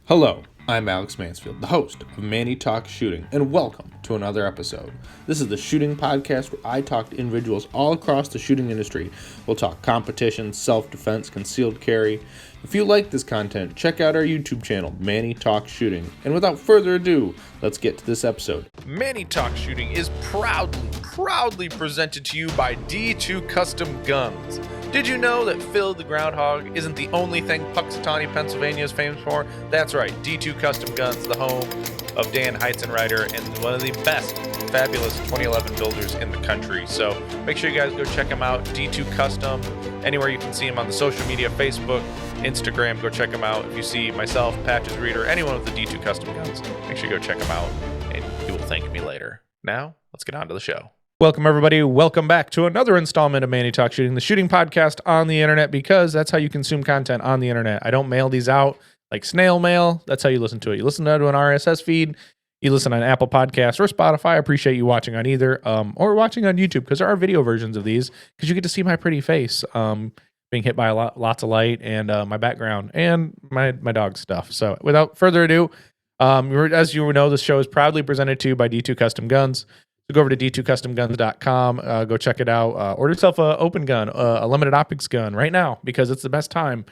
Hello, I'm Alex Mansfield, the host of Manny Talks Shooting, and welcome to another episode. This is the shooting podcast where I talk to individuals all across the shooting industry. We'll talk competition, self-defense, concealed carry. If you like this content, check out our YouTube channel, Manny Talks Shooting. And without further ado, let's get to this episode. Manny Talks Shooting is proudly presented to you by D2 Custom Guns. Did you know that Phil the Groundhog isn't the only thing Puxatawny, Pennsylvania is famous for? That's right, D2 Custom Guns, the home of Dan Heizenreiter and one of the best, fabulous 2011 builders in the country. So make sure you guys go check him out, D2 Custom, anywhere you can see him on the social media, Facebook, Instagram, go check him out. If you see myself, Patches Reader, anyone with the D2 Custom Guns, make sure you go check him out, and you will thank me later. Now, let's get on to the show. Welcome, everybody. Welcome back to another installment of Manny Talks Shooting, the shooting podcast on the internet, because that's how you consume content on the internet. I don't mail these out like snail mail. That's how you listen to it. You listen to an RSS feed. You listen on Apple Podcasts or Spotify. I appreciate you watching on either, or watching on YouTube, because there are video versions of these, because you get to see my pretty face being hit by lots of light and my background and my dog stuff. So without further ado, as you know, this show is proudly presented to you by D2 Custom Guns. So go over to d2customguns.com, go check it out. Order yourself an open gun, a limited optics gun right now, because it's the best time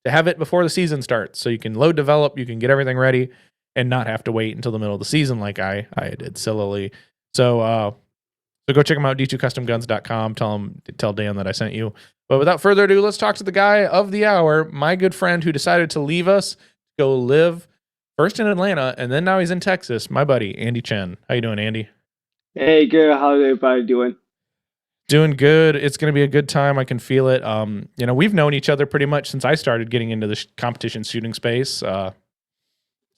to have it before the season starts. So you can load develop, you can get everything ready, and not have to wait until the middle of the season like I did sillily. So go check them out, d2customguns.com. Tell Dan that I sent you. But without further ado, let's talk to the guy of the hour, my good friend who decided to leave us, go live first in Atlanta, and then now he's in Texas, my buddy, Andy Chen. How you doing, Andy? Hey, good. How's everybody doing? Doing good. It's going to be a good time. I can feel it. We've known each other pretty much since I started getting into the competition shooting space. So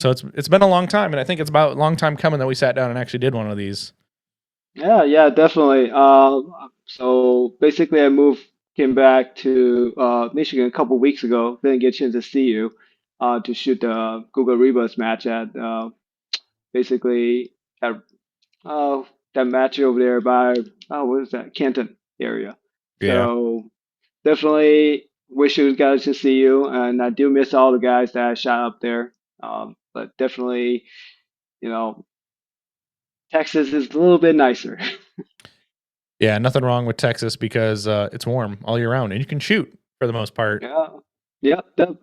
it's been a long time, and I think it's about a long time coming that we sat down and actually did one of these. Yeah, definitely. So basically, came back to Michigan a couple weeks ago. Didn't get a chance to see you to shoot the Google Rebus match at basically at uh, that match over there by what is that, Canton area. Yeah. So definitely wish you guys to see you, and I do miss all the guys that I shot up there. But definitely, you know, Texas is a little bit nicer. Yeah, nothing wrong with Texas because it's warm all year round, and you can shoot for the most part. Yeah, yeah,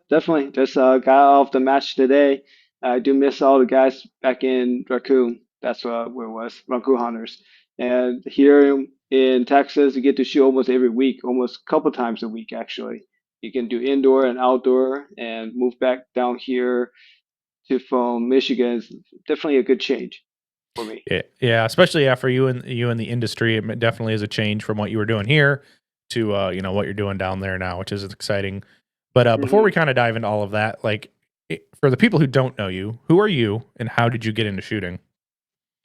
definitely. Just got off the match today. I do miss all the guys back in Raccoon. That's where it was, Raccoon Hunters. And here in Texas, you get to shoot almost every week, almost a couple times a week, actually. You can do indoor and outdoor, and move back down here to from Michigan is definitely a good change for me. Yeah, especially after you in the industry, it definitely is a change from what you were doing here to what you're doing down there now, which is exciting. But before we hmm kind of dive into all of that, for the people who don't know you, who are you and how did you get into shooting?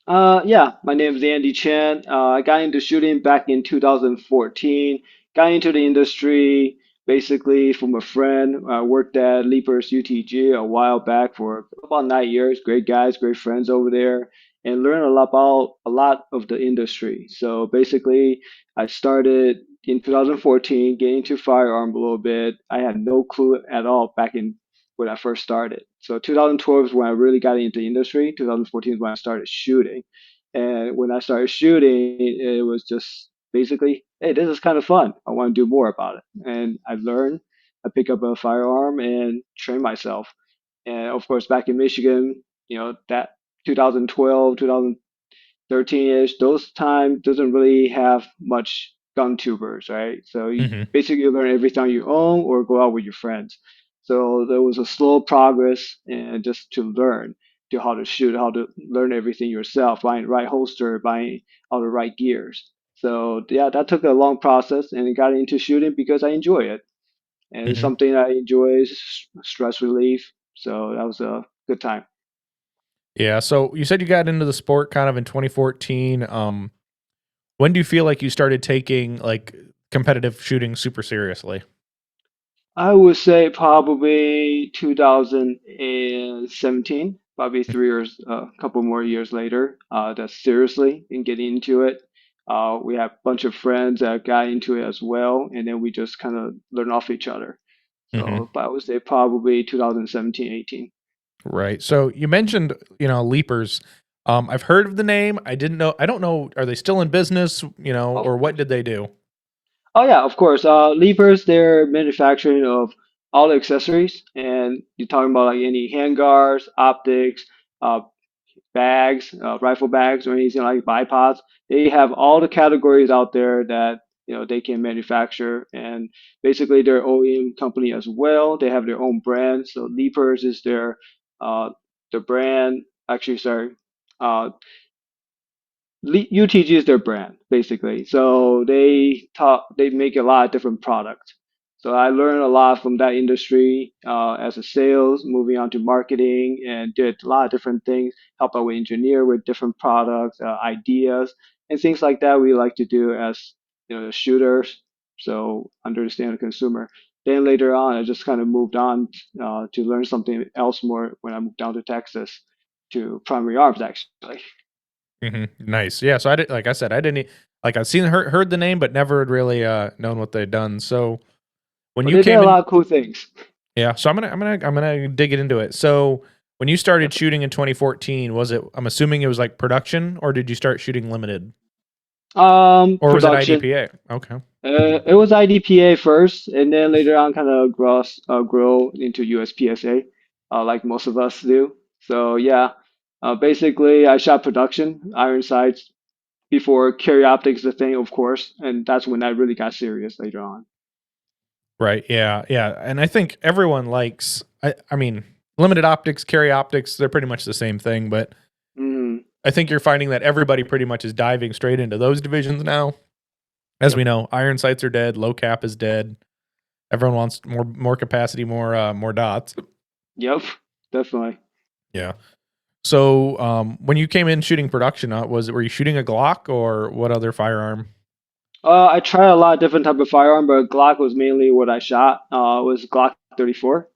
Yeah, my name is Andy Chen. I got into shooting back in 2014. Got into the industry basically from a friend. I worked at Leapers UTG a while back for about 9 years. Great guys, great friends over there, and learned a lot of the industry. So basically, I started in 2014, getting into firearm a little bit. I had no clue at all back in when I first started. So 2012 is when I really got into the industry. 2014 is when I started shooting. And when I started shooting, it was just basically, hey, this is kind of fun. I want to do more about it. And I learned, I pick up a firearm and train myself. And of course, back in Michigan, that 2012, 13-ish, those time doesn't really have much gun tubers, right? So you Hmm. basically learn everything on your own or go out with your friends. So there was a slow progress and just to learn to how to shoot, how to learn everything yourself, buying the right holster, buying all the right gears. So yeah, that took a long process and I got into shooting because I enjoy it. And it's Hmm. something I enjoy, stress relief. So that was a good time. Yeah. So you said you got into the sport kind of in 2014. When do you feel like you started taking like competitive shooting super seriously? I would say probably 2017, probably 3 years, a couple more years later. That's seriously in getting into it. We have a bunch of friends that got into it as well, and then we just kind of learn off each other. Hmm. So, but I would say probably 2017, 18. Right. So you mentioned, Leapers. I've heard of the name. I didn't know. I don't know. Are they still in business? Oh, Or what did they do? oh yeah, of course. Leapers, they're manufacturing of all the accessories, and you're talking about like any handguards, optics, uh, bags, rifle bags, or anything like bipods. They have all the categories out there that they can manufacture, and basically they're OEM company as well. They have their own brand. So Leapers is their brand. Actually, sorry. Uh, UTG is their brand basically. So they make a lot of different products. So I learned a lot from that industry as a sales, moving on to marketing, and did a lot of different things. Help out with engineer with different products, ideas, and things like that. We like to do as shooters. So understand the consumer. Then later on, I just kind of moved on to learn something else more when I moved down to Texas to primary arms actually. Nice. Yeah. So I did, like I said, I didn't like I've seen heard the name, but never had really known what they'd done. So when But you they did came a in, lot of cool things. yeah. So I'm gonna dig it into it. So when you started Yep. shooting in 2014, was it? I'm assuming it was like production, or did you start shooting limited, or was it Production. IDPA? Okay. It was IDPA first, and then later on, kind of grow into USPSA, like most of us do. So yeah, basically, I shot production iron sights before carry optics the thing, of course, and that's when I really got serious later on. Right. Yeah. Yeah. And I think everyone likes. I mean, limited optics, carry optics, they're pretty much the same thing. But Hmm. I think you're finding that everybody pretty much is diving straight into those divisions now. As we Yep. know, iron sights are dead, low cap is dead. Everyone wants more capacity, more dots. Yep. Definitely. Yeah. So when you came in shooting production, were you shooting a Glock or what other firearm? I tried a lot of different type of firearm, but Glock was mainly what I shot. It was Glock 34,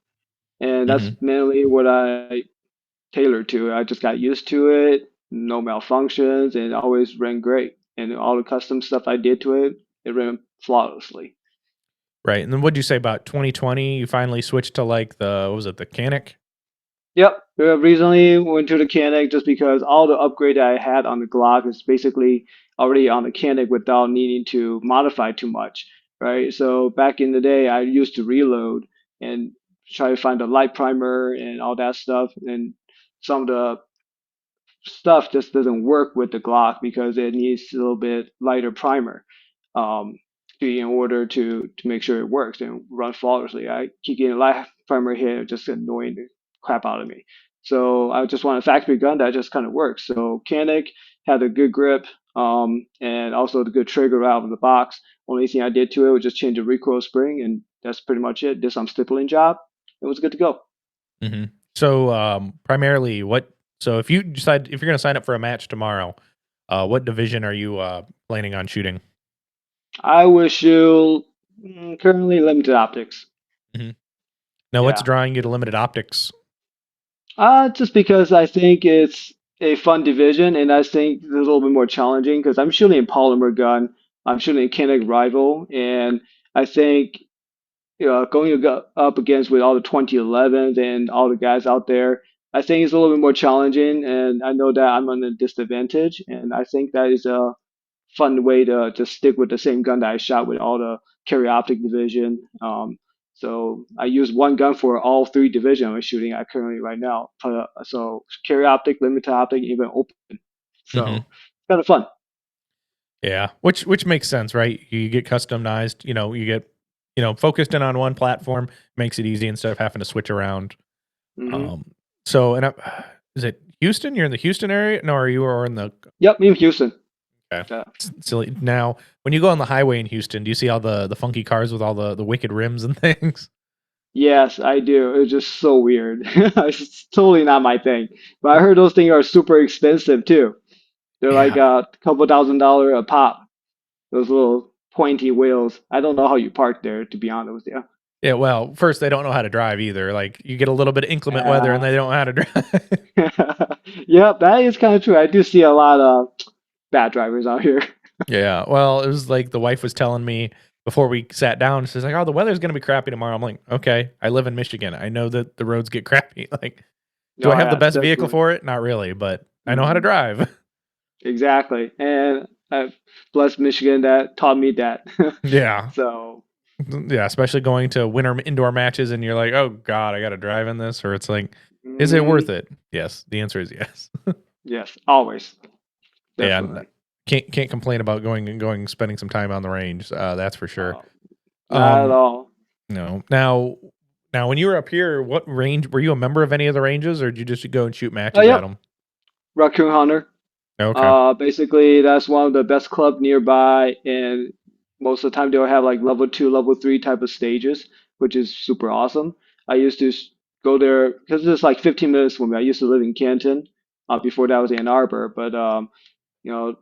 and that's Hmm. mainly what I tailored to it. I just got used to it, no malfunctions, and it always ran great. And all the custom stuff I did to it, it ran flawlessly. Right. And then what'd you say about 2020? You finally switched to like what was it, the Canic? Yep, recently went to the Canic just because all the upgrade I had on the Glock is basically already on the Canic without needing to modify too much, right? So back in the day, I used to reload and try to find a light primer and all that stuff, and some of the stuff just doesn't work with the Glock because it needs a little bit lighter primer um, in order to make sure it works and run flawlessly. I keep getting light primer hit, just annoying the crap out of me. So I just want a factory gun that just kind of works. So Canic had a good grip and also the good trigger out of the box. Only thing I did to it was just change the recoil spring, and that's pretty much it. Did some stippling job. It was good to go. Hmm. So primarily, what? So if you decide if you're going to sign up for a match tomorrow, what division are you planning on shooting? I wish you currently limited optics. Hmm. Now, what's Yeah. drawing you to limited optics? Just because I think it's a fun division, and I think it's a little bit more challenging because I'm shooting a polymer gun, I'm shooting a kinetic rival, and I think going up against with all the 2011s and all the guys out there, I think it's a little bit more challenging, and I know that I'm on a disadvantage, and I think that is a fun way to just stick with the same gun that I shot with all the carry optic division. So I use one gun for all three division I'm shooting at currently right now. So carry optic, limited optic, even open. So Hmm. it's kind of fun. Yeah, which makes sense, right? You get customized. You get focused in on one platform, makes it easy instead of having to switch around. Hmm. Um, so is it Houston? You're in the Houston area? No, are you or in the Yep, in Houston. okay. Yeah. Silly. Now, when you go on the highway in Houston, do you see all the funky cars with all the wicked rims and things? Yes, I do. It's just so weird. It's totally not my thing. But I heard those things are super expensive too. They're like Yeah. a couple $1,000 a pop. Those little pointy wheels. I don't know how you park there, to be honest with you. Yeah, well, first they don't know how to drive either. Like you get a little bit of inclement weather and Uh, they don't know how to drive. yep, that is kind of true. I do see a lot of bad drivers out here. Yeah. Well, it was like the wife was telling me before we sat down, she's like, "Oh, the weather's going to be crappy tomorrow." I'm like, "Okay, I live in Michigan. I know that the roads get crappy." Like Do I Oh have the yeah, best vehicle definitely. for it? Not really, but I know how to Mhm. drive. Exactly. And bless Michigan that taught me that. Yeah. So, Yeah, especially going to winter indoor matches and you're like, "Oh god, I got to drive in this," or it's like, "Is it worth mhm, it?" Yes, the answer is yes. yes, always, Yeah, definitely. can't complain about going spending some time on the range. That's for sure. Uh, not at Um, all. no. Now when you were up here, what range were you a member of any of the ranges or did you just go and shoot Oh, matches at yep, them? Raccoon Hunter. Okay. Basically, that's one of the best club nearby, and most of the time they'll have like level two, level three type of stages, which is super awesome. I used to go there because it's like 15 minutes from me. I used to live in Canton. Before that was Ann Arbor, but you know,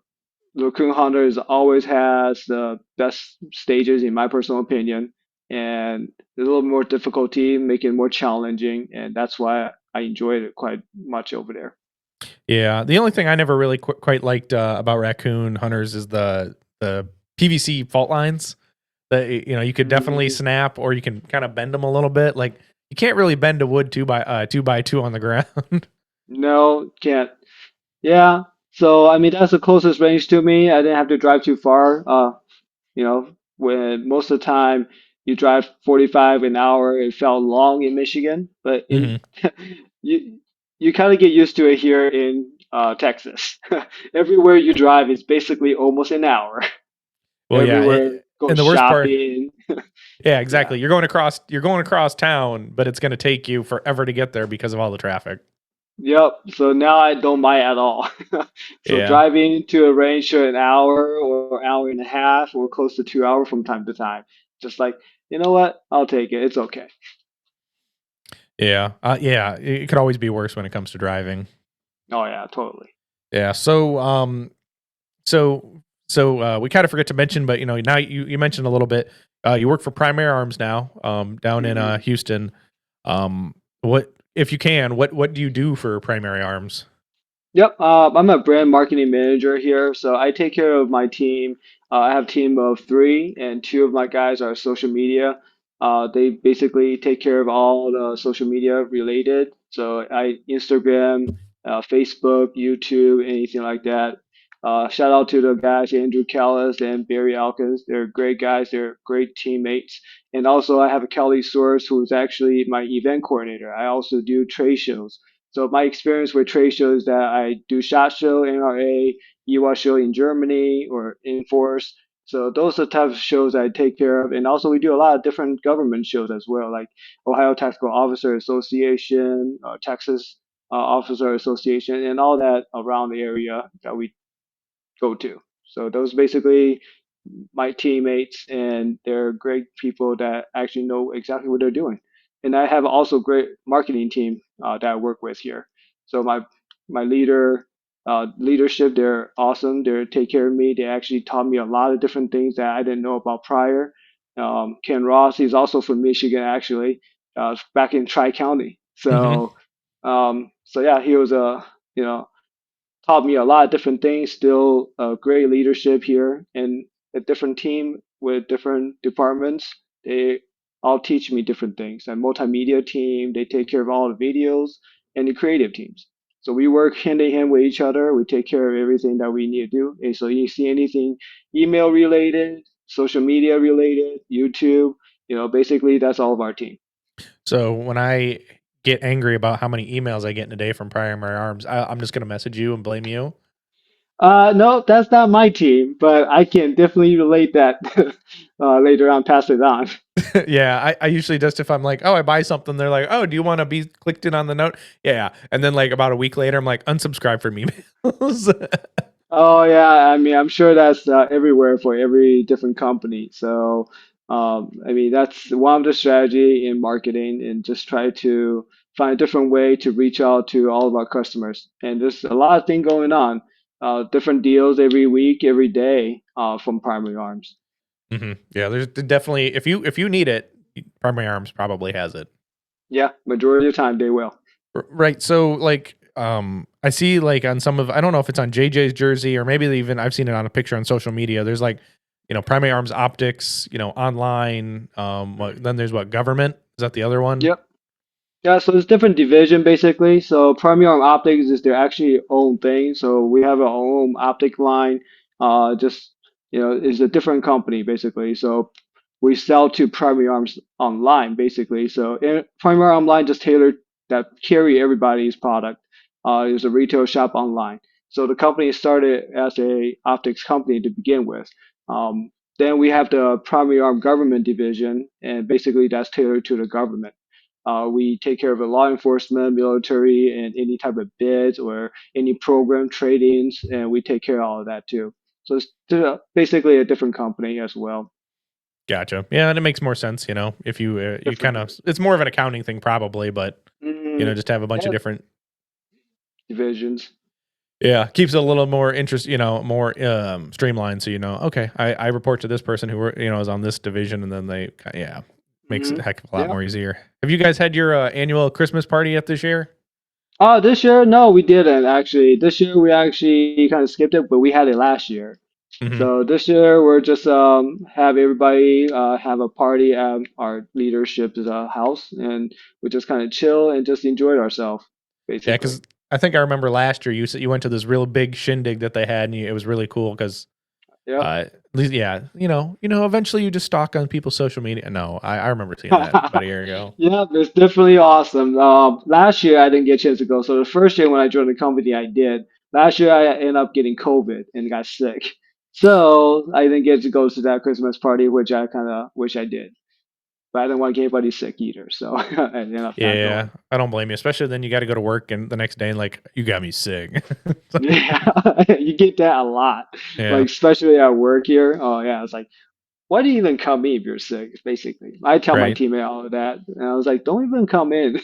Raccoon Hunters always has the best stages in my personal opinion, and there's a little more difficulty, making it more challenging, and that's why I enjoyed it quite much over there. Yeah, the only thing I never really quite liked about raccoon hunters is the PVC fault lines. That you could definitely Mm, snap or you can kind of bend them a little bit. Like you can't really bend a wood two by two on the ground. no, can't. Yeah, so I mean that's the closest range to me. I didn't have to drive too far. When most of the time you drive 45 an hour, it felt long in Michigan, but in hmm you you kind of get used to it here in Texas. Everywhere you drive is basically almost an hour. Well, yeah, Everywhere, go and the worst part, shopping. yeah, Yeah. exactly. You're going across town, but it's going to take you forever to get there because of all the traffic. Yep. So now I don't mind at all. So Yeah, driving to a range for an hour or hour and a half or close to 2 hours from time to time. Just like, you know what? I'll take it. It's okay. yeah. It could always be worse when it comes to driving. Oh yeah, totally. Yeah. So we kind of forget to mention, but now you mentioned a little bit. You work for Primary Arms now, down in Mhm. Houston. What if you can? What do you do for Primary Arms? Yep, I'm a brand marketing manager here, so I take care of my team. I have a team of three, and two of my guys are social media. They basically take care of all the social media related. So I Instagram, Facebook, YouTube, anything like that. Shout out to the guys, Andrew Callis and Barry Alkins. They're great guys. They're great teammates. And also I have a Kelly Source who's actually my event coordinator. I also do trade shows. So my experience with trade shows that I do SHOT Show, NRA, EWA Show in Germany or Enforce. So those are the types of shows I take care of. And also we do a lot of different government shows as well, like Ohio Tactical Officer Association, Texas Officer Association, and all that around the area that we go to. So those basically my teammates, and they're great people that actually know exactly what they're doing. And I have also great marketing team that I work with here. So my leadership, they're awesome. They take care of me. They actually taught me a lot of different things that I didn't know about prior. Ken Ross, he's also from Michigan actually, back in Tri County. hmm So yeah, he was a you know taught me a lot of different things. Still, great leadership here, and a different team with different departments. They all teach me different things. And multimedia team, they take care of all the videos, and the creative teams. So we work hand in hand with each other. We take care of everything that we need to do. And so you see anything email related, social media related, YouTube, basically that's all of our team. So when I get angry about how many emails I get in a day from Primary Arms, I'm just gonna message you and blame you. No, that's not my team, but I can definitely relate that later on, pass it on. Yeah, I usually just if I'm like, oh, I buy something, they're like, oh, do you want to be clicked in on the note? Yeah, and then like about a week later, I'm like, unsubscribe from emails. Oh yeah, I mean, I'm sure that's everywhere for every different company. So, I mean, that's one of the strategy in marketing, and just try to find a different way to reach out to all of our customers. And there's a lot of thing going on, different deals every week, every day, from Primary Arms. Yeah, there's definitely if you need it, Primary Arms probably has it. Yeah, majority of the time they will. Right. So like I see like on some of I don't know if it's on JJ's jersey or maybe even I've seen it on a picture on social media. There's like, Primary Arms Optics, online, then there's what government? Is that the other one? Yep. Yeah, so it's different division basically. So Premium Optics is their actually own thing. So we have our own optic line. Just it's a different company basically. So we sell to Premiums online basically. So Premium Online just tailored that carry everybody's product. It's a retail shop online. So the company started as a optics company to begin with. Um, then we have the Premium Government division, and basically that's tailored to the government. We take care of the law enforcement, military, and any type of bids or any program tradings, and we take care of all of that too. So it's basically a different company as well. Gotcha. Yeah, and it makes more sense, if you kind Different of it's more of an accounting thing probably, but just to have a bunch of yeah, different. divisions. Yeah, keeps it a little more interest, more streamlined. So okay, I report to this person who is on this division, and then yeah, makes it a Hmm. heck of a lot Yeah. more easier. Have you guys had your annual Christmas party yet this year? This year, no, we didn't actually. This year we actually kind of skipped it, but we had it last year. Hmm. So this year we're just have everybody have a party at our leadership's house, and we just kind of chill and just enjoyed ourselves, Yeah, basically. because I think I remember last year you said you went to this real big shindig that they had, and it was really cool because Yep. at least yeah, eventually you just stalk on people's social media. No, I remember seeing that about a year ago. Yeah, it's definitely awesome. Last year I didn't get a chance to go, so the first year when I joined the company, I did. Last year I ended up getting COVID and got sick, so I didn't get to go to that Christmas party, which I kind of wish I did. But I didn't want to get anybody sick either, so I ended up not Yeah, going. I don't blame you, especially then you got to go to work and the next day and like you got me sick. Yeah, you get that a lot, Yeah, like especially at work here. Oh yeah, it's like, why do you even come in if you're sick? Basically, I tell my right. teammate all of that, and I was like, don't even come in.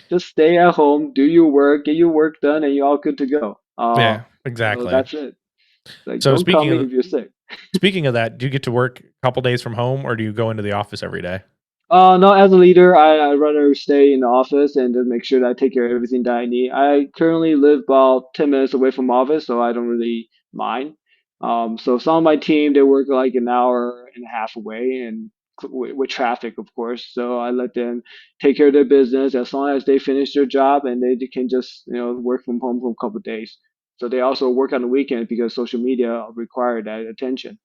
Just stay at home, do your work, get your work done, and you're all good to go. Yeah, So exactly. that's it. Like, So don't come in if you're sick. speaking of that, do you get to work a couple days from home or do you go into the office every day? No, as a leader, I rather stay in the office and just make sure that I take care of everything that I need. I currently live about 10 minutes away from office, so I don't really mind. So some of my team, they work like an hour and a half away and with traffic, of course. So I let them take care of their business as long as they finish their job and they can just, work from home for a couple of days. So they also work on the weekend because social media require that attention.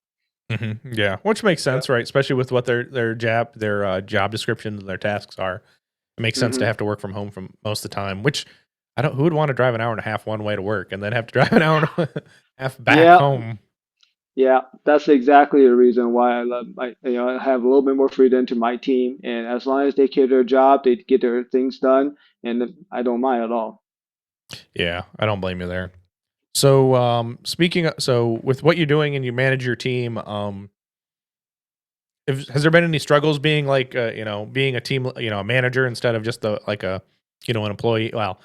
Yeah, which makes Yeah. sense, right? Especially with what their job descriptions and their tasks are. It makes sense to Hmm. have to work from home from most of the time. Which I don't. Who would want to drive an hour and a half one way to work and then have to drive an hour and a half back Yeah. home? Yeah, that's exactly the reason why I love I have a little bit more freedom to my team, and as long as they get their job, they get their things done, and I don't mind at all. Yeah, I don't blame you there. So, so with what you're doing and you manage your team, has there been any struggles being like, being a team, a manager instead of just an employee? Well,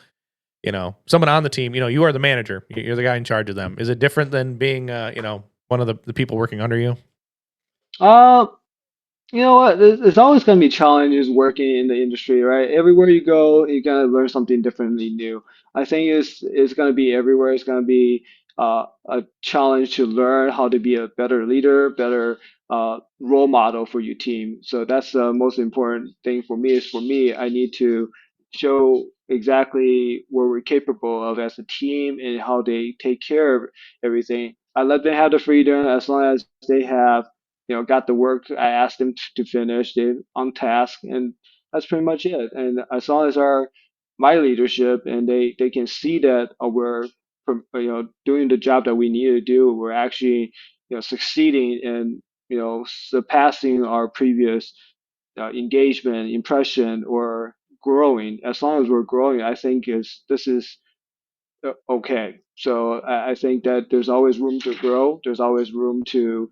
someone on the team, you are the manager, you're the guy in charge of them. Is it different than being, one of the people working under you? Uh, You know what? There's always going to be challenges working in the industry, right? Everywhere you go, you're going to learn something differently new. I think it's going to be everywhere. It's going to be a challenge to learn how to be a better leader, better role model for your team. So that's the most important thing for me. Is for me, I need to show exactly what we're capable of as a team and how they take care of everything. I let them have the freedom as long as they have got the work I asked them to finish. They're on task, and that's pretty much it. And as long as my leadership and they can see that we're doing the job that we need to do, we're actually succeeding and surpassing our previous engagement impression or growing. As long as we're growing, I think is this is okay. So I think that there's always room to grow. There's always room to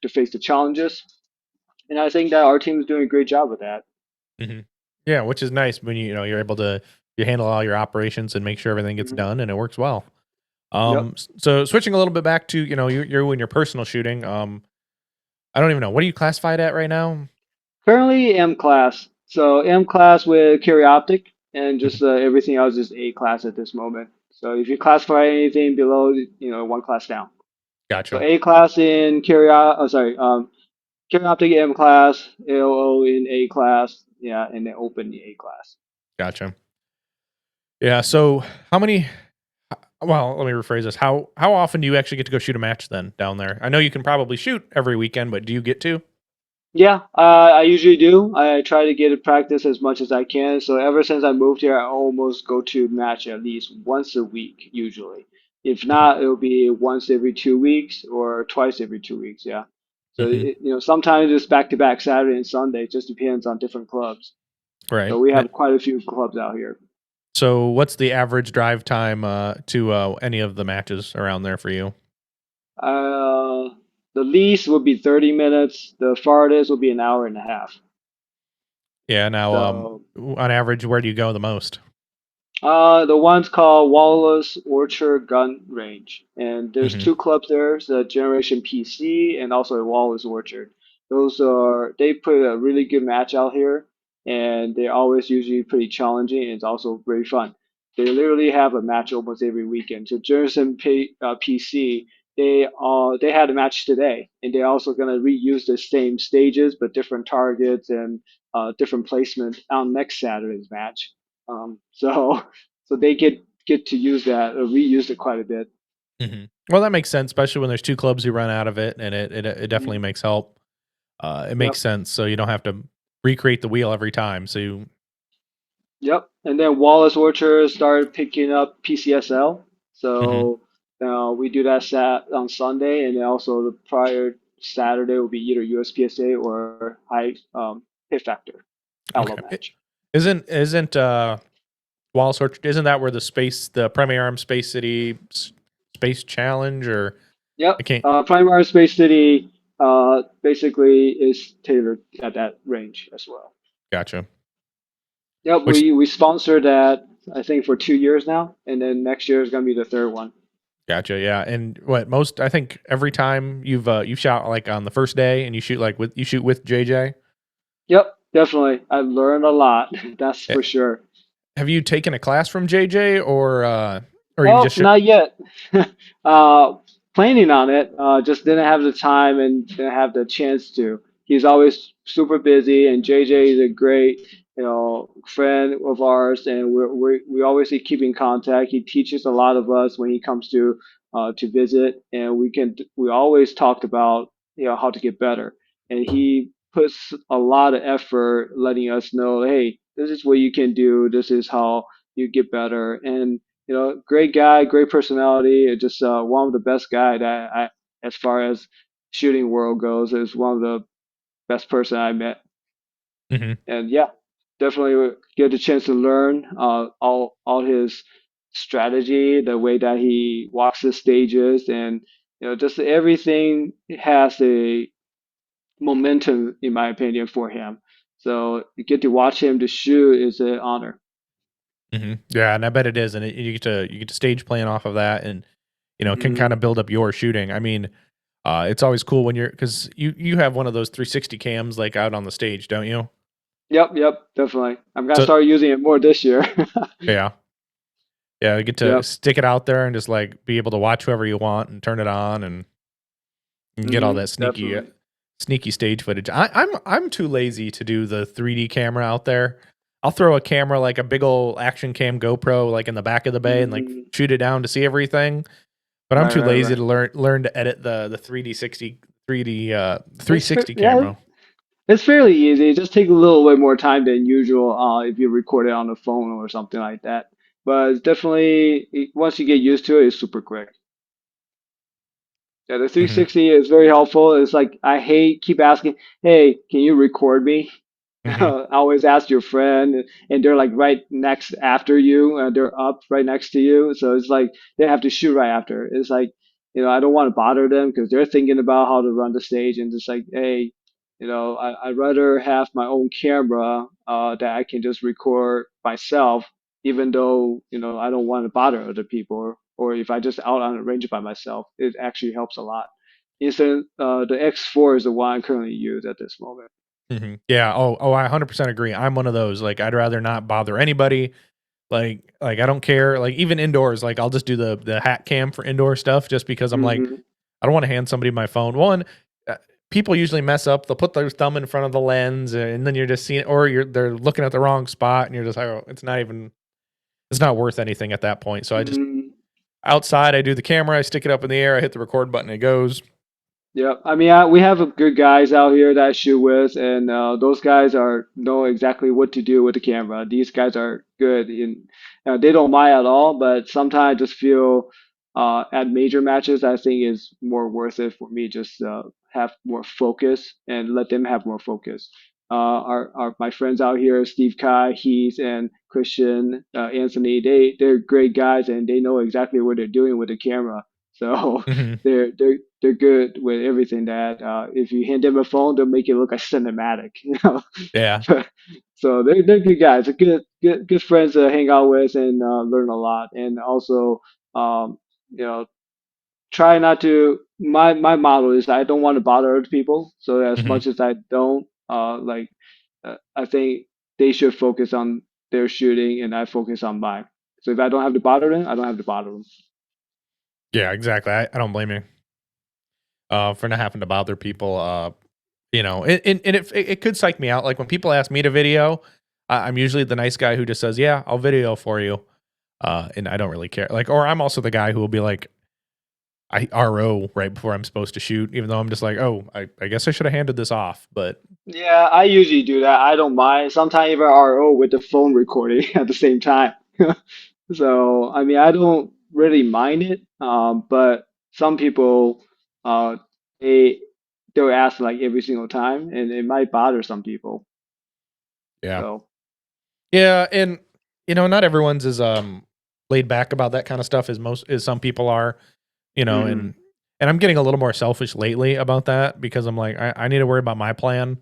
face the challenges. And I think that our team is doing a great job with that. Hmm. Yeah, which is nice when you're able to you handle all your operations and make sure everything gets Hmm. done and it works well. Yep. So switching a little bit back to you and your personal shooting. I don't even know what are you classified at right now. Currently M class. So M class with carry optic and Mhm. just everything else is A class at this moment. So if you classify anything below, one class down. So Gotcha. A class in carry, oh sorry, Optic M class, AOO in A class, yeah, and then open in A class. Gotcha. Yeah. So how many? Well, let me rephrase this. How often do you actually get to go shoot a match then down there? I know you can probably shoot every weekend, but do you get to? Yeah, I usually do. I try to get to practice as much as I can. So ever since I moved here, I almost go to match at least once a week, usually. If Hmm. not, it'll be once every 2 weeks or twice every 2 weeks. Yeah. So Hmm. sometimes it's back to back Saturday and Sunday. It just depends on different clubs. Right. So we have quite a few clubs out here. So what's the average drive time to any of the matches around there for you? Uh, the least would be 30 minutes. The farthest would be an hour and a half. Yeah. Now, So on average, where do you go the most? the one's called Wallace Orchard Gun Range, and there's Hmm. two clubs there. There's a Generation PC and also a Wallace Orchard. They put a really good match out here, and they're always usually pretty challenging, and it's also very fun. They literally have a match almost every weekend. So PC, they had a match today, and they're also gonna reuse the same stages but different targets and different placement on next Saturday's match. So so they get to use that or reuse it quite a bit. Hmm. Well, that makes sense, especially when there's two clubs who run out of it, and it definitely Mhm. makes help. It makes Yep, sense, so you don't have to recreate the wheel every time. So you. yep. And then Wallace Orchard started picking up PCSL, Hmm. so we do that sat on Sunday, and then also the prior Saturday will be either USPSA or high hit factor outlaw Okay. match. Isn't Wallace Orchard, isn't that where the Premier Arm Space City Space Challenge, or I Yep, can't. Primary Space City basically is tailored at that range as well. Gotcha. Yep, Which we sponsored that I think for 2 years now, and then next year is gonna be the third one. Gotcha, yeah. And what most I think every time you've shot like on the first day and you shoot with JJ. Yep, definitely. I've learned a lot, that's Eh, for sure. Have you taken a class from JJ, or you Oh, just not yet. uh, Planning on it. Just didn't have the time and didn't have the chance to. He's always super busy, and JJ is a great, friend of ours, and we always keep in contact. He teaches a lot of us when he comes to visit, and we always talked about how to get better, and he puts a lot of effort letting us know, hey, this is what you can do. This is how you get better, and great guy, great personality, just one of the best guy that as far as shooting world goes, is one of the best person I met. Mhm. And yeah, definitely get the chance to learn all his strategy, the way that he walks the stages, and just everything has a momentum, in my opinion, for him. So you get to watch him to shoot is an honor. Yeah, and I bet it is, and you get to stage plan off of that, and it can kind Hmm. of build up your shooting. I mean, it's always cool when because you have one of those 360 cams like out on the stage, don't you? Yep, definitely. I'm gonna So start using it more this year. yeah, yeah, you get to Yep. stick it out there and just like be able to watch whoever you want and turn it on and get all that Definitely. sneaky stage footage. I'm too lazy to do the 3D camera out there. I'll throw a camera like a big old action cam GoPro like in the back of the bay and like Hmm. shoot it down to see everything. But I'm Right, too right, lazy right. to learn to edit the 3D It's 360 yeah, camera. it's fairly easy. It just takes a little bit more time than usual if you record it on the phone or something like that. But it's definitely once you get used to it, it's super quick. Yeah, the Hmm. 360 is very helpful. It's like I hate keep asking, "Hey, can you record me?" Hmm. I always ask your friend, and they're like right next after you. They're up right next to you, so it's like they have to shoot right after. It's like I don't want to bother them because they're thinking about how to run the stage, and just like, hey, I'd rather have my own camera that I can just record myself, even though I don't want to bother other people, or if I just out on a range by myself, it actually helps a lot. Instead, the X4 is the one I currently use at this moment. Hmm. Yeah. Oh, I 100% agree. I'm one of those. Like, I'd rather not bother anybody. Like I don't care. Like even indoors, like I'll just do the hat cam for indoor stuff, just because I'm like Hmm. I don't want to hand somebody my phone. One, uh, people usually mess up. They'll put their thumb in front of the lens, and then you're just seeing, or they're looking at the wrong spot, and you're just like, oh, it's not worth anything at that point. So I just Mm, outside, I do the camera, I stick it up in the air, I hit the record button, it goes. yeah, I mean, we have good guys out here that I shoot with, and those guys are know exactly what to do with the camera. These guys are good, in they don't mind at all. But sometimes I just feel at major matches, I think is more worth it for me just have more focus and let them have more focus. Our my friends out here, Steve Kai, Heath, and Christian, Anthony, they're great guys, and they know exactly what they're doing with the camera. So Hmm. they're good with everything that if you hand them a phone, they'll make it look like cinematic, you know. Yeah. So they're good guys. They're good friends to hang out with and learn a lot. And also, you know, try not to. My model is I don't want to bother other people. So as Hmm. much as I don't, I think they should focus on their shooting and I focus on mine. So if I don't have to bother them, I don't have to bother them. Yeah, exactly. I don't blame you for not having to bother people. And it could psych me out. Like when people ask me to video, I'm usually the nice guy who just says, "Yeah, I'll video for you," and I don't really care. Like, or I'm also the guy who will be like, I RO right before I'm supposed to shoot, even though I'm just like, oh, I guess I should have handed this off. But Yeah, I usually do that. I don't mind. Sometimes even RO with the phone recording at the same time. So, I mean, I don't really mind it. But some people, uh, they they'll ask like every single time, and it might bother some people. yeah, So, yeah, and not everyone's as laid back about that kind of stuff as some people are. mhm. And I'm getting a little more selfish lately about that because I'm like, I need to worry about my plan.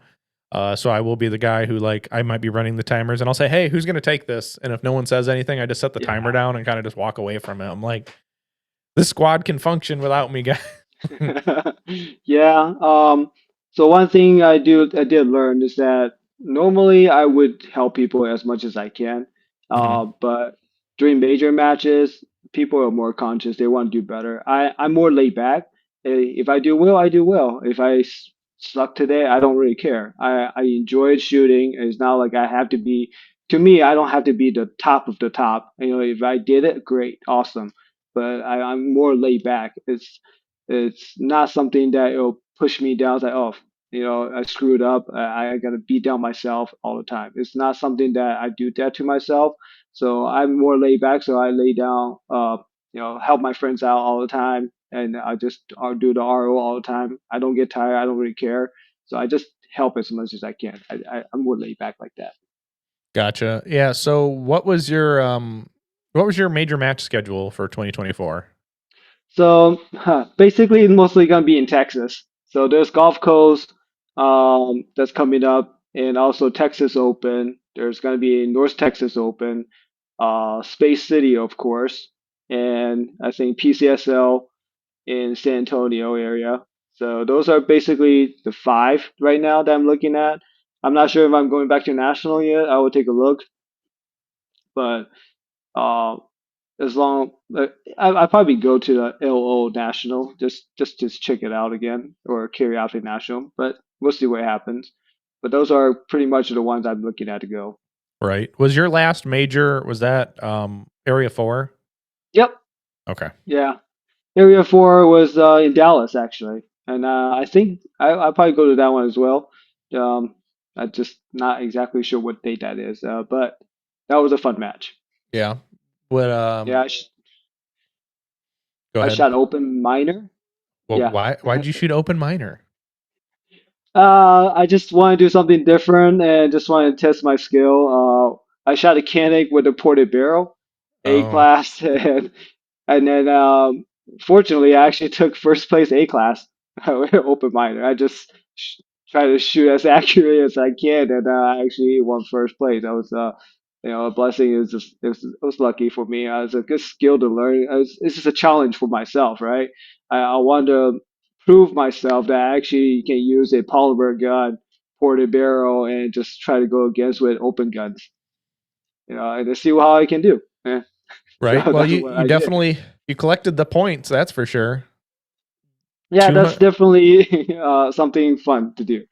So I will be the guy who like I might be running the timers and I'll say, hey, who's gonna take this? And if no one says anything, I just set the timer Yeah. down and kind of just walk away from it. I'm like, this squad can function without me, guys. Yeah. So one thing I did learn is that normally I would help people as much as I can. Hmm. But during major matches, people are more conscious. They want to do better. I'm more laid back. If I do well, I do well. If suck today, I don't really care. I enjoyed shooting. It's not like I have to be, to me, I don't have to be the top of the top. You know, if I did it, great, awesome. But I'm more laid back. It's not something that it'll push me down. It's like, oh, I screwed up. I gotta beat down myself all the time. It's not something that I do that to myself. So I'm more laid back. So I lay down, help my friends out all the time, and I'll do the RO all the time. I don't get tired. I don't really care. So I just help as much as I can. I'm more laid back like that. Gotcha. Yeah. So what was your major match schedule for 2024? So basically, it's mostly gonna be in Texas. So there's Gulf Coast that's coming up, and also Texas Open. There's gonna be North Texas Open, Space City, of course, and I think PCSL in San Antonio area. So those are basically the five right now that I'm looking at. I'm not sure if I'm going back to national yet. I will take a look, but uh, as long I probably go to the LO National just to check it out again or Curiosity National, but we'll see what happens. But those are pretty much the ones I'm looking at to go. Right. Was your last major was that Area 4? Yep, Okay. yeah. Area 4 was in Dallas actually, and I think I'll probably go to that one as well. Um, I'm just not exactly sure what date that is, but that was a fun match. Yeah. What Yeah, go I ahead. shot open minor. Well, Yeah. why'd you shoot open minor? I just want to do something different and just want to test my skill. I shot a Canic with a ported barrel, A Oh, class, and then fortunately, I actually took first place A class with open minor. I just try to shoot as accurate as I can, and I actually won first place. That was a blessing. It was lucky for me. It's a good skill to learn. It's just a challenge for myself, right? I want to prove myself that I actually can use a polymer gun, ported barrel, and just try to go against with open guns. And to see how I can do. Yeah. So right. Well, that's you what you I did. definitely you collected the points, that's for sure. Yeah, that's 200, definitely something fun to do.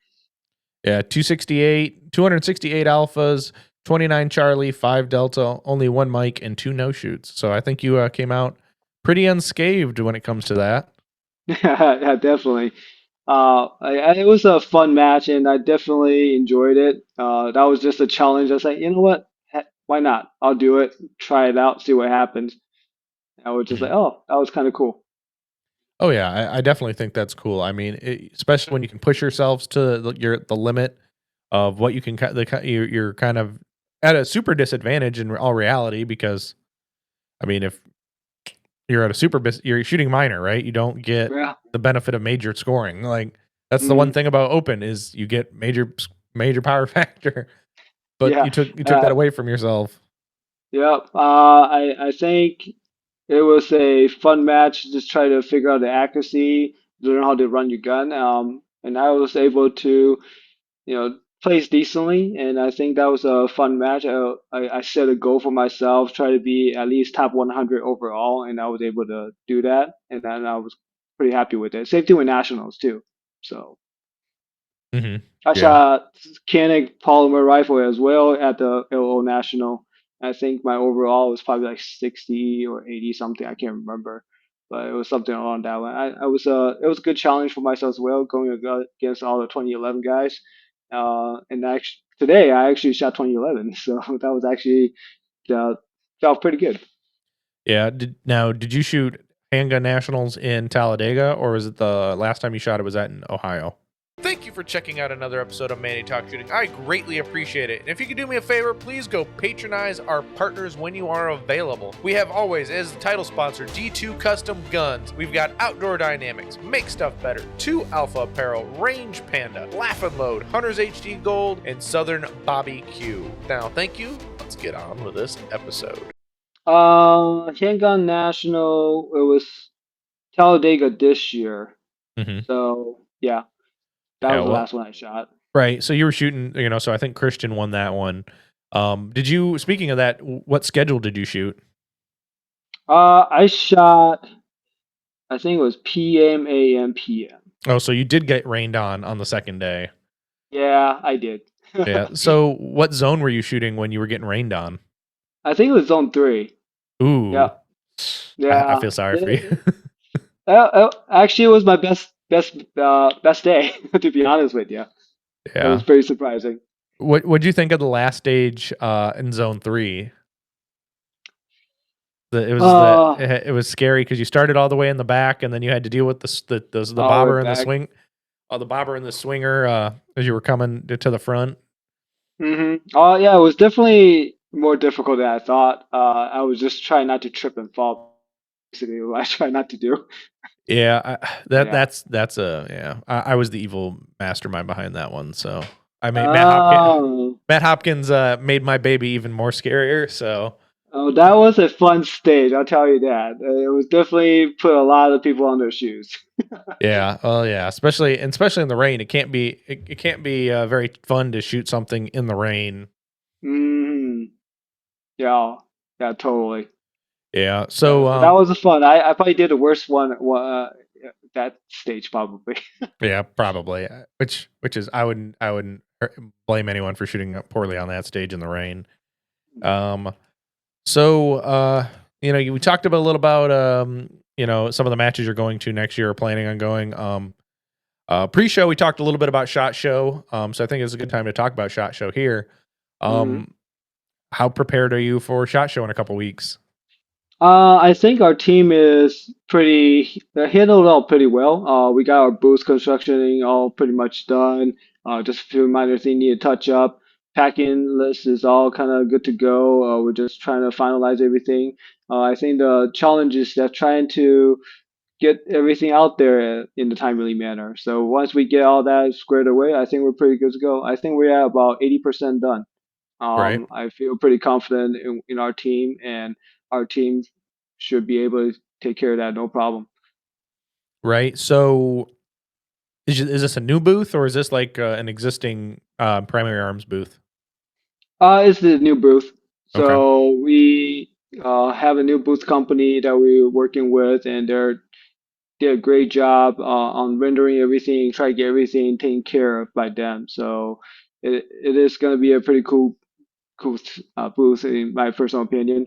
yeah, 268, 268 alphas, 29 Charlie, 5 Delta, only 1 Mike, and 2 no shoots. So I think you came out pretty unscathed when it comes to that. Yeah, definitely. It was a fun match, and I definitely enjoyed it. That was just a challenge. I was like, you know what? Why not? I'll do it. Try it out. See what happens. I was just like, Mhm. oh, that was kind of cool. Oh yeah, I definitely think that's cool. I mean, especially when you can push yourselves to the limit of what you can. You're kind of at a super disadvantage in all reality because I mean, if you're at a you're shooting minor, right? You don't get Yeah. the benefit of major scoring. Like that's the one Hmm. thing about open is you get major power factor, but Yeah. you took that Uh, away from yourself. yeah. I think it was a fun match. Just try to figure out the accuracy, learn how to run your gun. And I was able to, plays decently, and I think that was a fun match. I set a goal for myself, try to be at least top 100 overall, and I was able to do that, and then I was pretty happy with it. Same thing with nationals too. So Hmm. I Yeah. shot Canik polymer rifle as well at the LO National. I think my overall was probably like 60 or 80 something. I can't remember, but it was something along that line. It was a good challenge for myself as well, going against all the 2011 guys. And actually, today I actually shot 2011, so that was actually uh, felt pretty good. Yeah. Did you shoot handgun nationals in Talladega, or was it the last time you shot it was at in Ohio? Thank you for checking out another episode of Manny Talks Shooting. I greatly appreciate it. And if you could do me a favor, please go patronize our partners when you are available. We have always, as the title sponsor, D2 Custom Guns. We've got Outdoor Dynamics, Make Stuff Better, 2 Alpha Apparel, Range Panda, Laugh and Load, Hunter's HD Gold, and Southern Bobby Q. Now, thank you. Let's get on with this episode. Handgun National, it was Talladega this year. Mm-hmm. So yeah, that Yeah, was the well, last one I shot. right. So you were shooting, so I think Christian won that one. Speaking of that, what schedule did you shoot? I shot, I think it was PM, AM, PM. Oh, so you did get rained on the second day. Yeah, I did. Yeah. So what zone were you shooting when you were getting rained on? I think it was zone three. Yeah, Ooh, I yeah. feel sorry for you. Actually, it was my best day, to be honest with you. It was Yeah. pretty surprising. What'd you think of the last stage in zone 3? Uh, It was scary because you started all the way in the back and then you had to deal with the all the way bobber and the back. swing, the bobber and the swinger as you were coming to the front. Oh, yeah, it was definitely more difficult than I thought. I was just trying not to trip and fall, basically, what I try not to do. Yeah, Yeah. that's a yeah. I was the evil mastermind behind that one. So I made Oh, Matt Hopkins made my baby even more scarier. So oh, that was a fun stage, I'll tell you that. It was definitely put a lot of people on their shoes. yeah, oh yeah, especially in the rain. It can't be very fun to shoot something in the rain. Hmm. Yeah, yeah, totally. Yeah. Yeah, So but that was a fun. I probably did the worst one, that stage probably. yeah, probably. Which is I wouldn't blame anyone for shooting poorly on that stage in the rain. Um. So we talked about a little about some of the matches you're going to next year or planning on going. Pre-show we talked a little bit about Shot Show. So I think it's a good time to talk about Shot Show here. Hmm. Um, how prepared are you for Shot Show in a couple weeks? I think our team is pretty handled it all pretty well. We got our booth construction all pretty much done. Just a few minor things need to touch up. Packing list is all kind of good to go. We're just trying to finalize everything. I think the challenge is that trying to get everything out there in a timely manner. So once we get all that squared away, I think we're pretty good to go. I think we're at about 80% done. Right. I feel pretty confident in our team, and our team should be able to take care of that no problem. Right. So is this a new booth or is this like an existing primary arms booth? It's the new booth. Okay. So we have a new booth company that we're working with, and they're did a great job on rendering everything, try to get everything taken care of by them. So it is going to be a pretty cool booth in my personal opinion.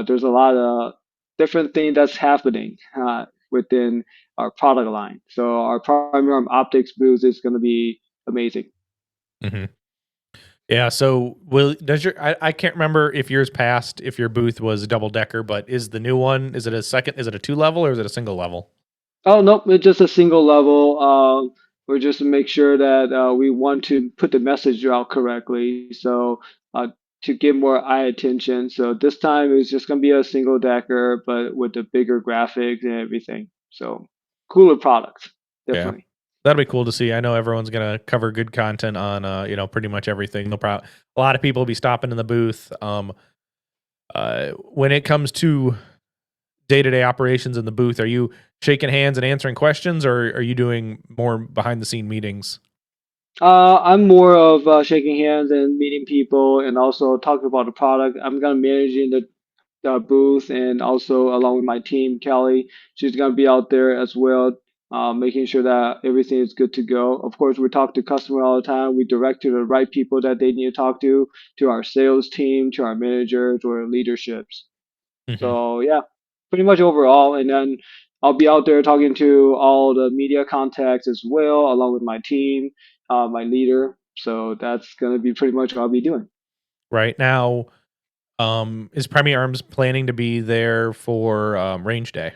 There's a lot of different things that's happening within our product line. So our primary optics booth is going to be amazing. Hmm. Yeah. So will does your I can't remember if yours passed if your booth was double decker, but is the new one, is it a second, is it a two level or is it a single level? Oh, nope, it's just a single level. We're just to make sure that we want to put the message out correctly. So to get more eye attention. So this time it's just gonna be a single decker, but with the bigger graphics and everything. So cooler product, Yeah. definitely. That'll be cool to see. I know everyone's gonna cover good content on pretty much everything. They'll probably a lot of people will be stopping in the booth. When it comes to day to day operations in the booth, are you shaking hands and answering questions, or are you doing more behind the scene meetings? I'm more of shaking hands and meeting people, and also talking about the product. I'm gonna managing the booth, and also along with my team, Kelly. She's gonna be out there as well, making sure that everything is good to go. Of course, we talk to customer all the time. We direct to the right people that they need to talk to our sales team, to our managers or leaderships. Hmm. So yeah, pretty much overall, and then I'll be out there talking to all the media contacts as well, along with my team, my leader. So that's gonna be pretty much what I'll be doing. Right now, is Premier Arms planning to be there for range day?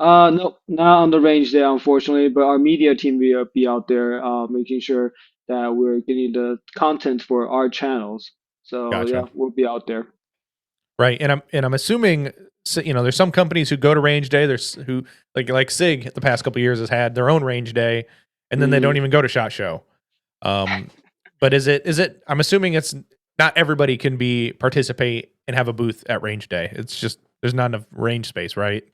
Nope, not on the range there, unfortunately. But our media team will be out there, making sure that we're getting the content for our channels. So yeah, Gotcha. we'll be out there. Right, and I'm assuming, there's some companies who go to range day. There's who like Sig the past couple years has had their own range day, and then they don't Mhm. even go to Shot Show. Um, but is it? I'm assuming it's not everybody can be participate and have a booth at range day. It's just there's not enough range space, right?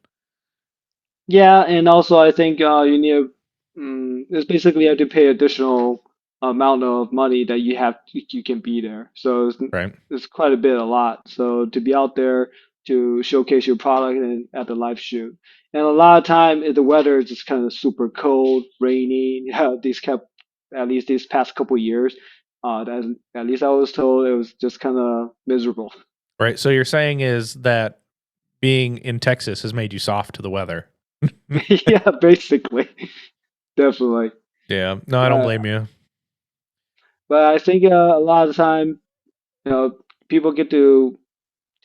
Yeah, and also I think you need it's basically you have to pay additional amount of money that you can be there. So Right, it's quite a bit, a lot. So to be out there to showcase your product and at the live shoot, and a lot of time the weather is just kind of super cold, rainy. These kept at least these past couple years. That at least I was told it was just kind of miserable. right. So you're saying is that being in Texas has made you soft to the weather. Yeah, basically, definitely. Yeah, no, I don't Uh, blame you. but I think a lot of the time, you know, people get to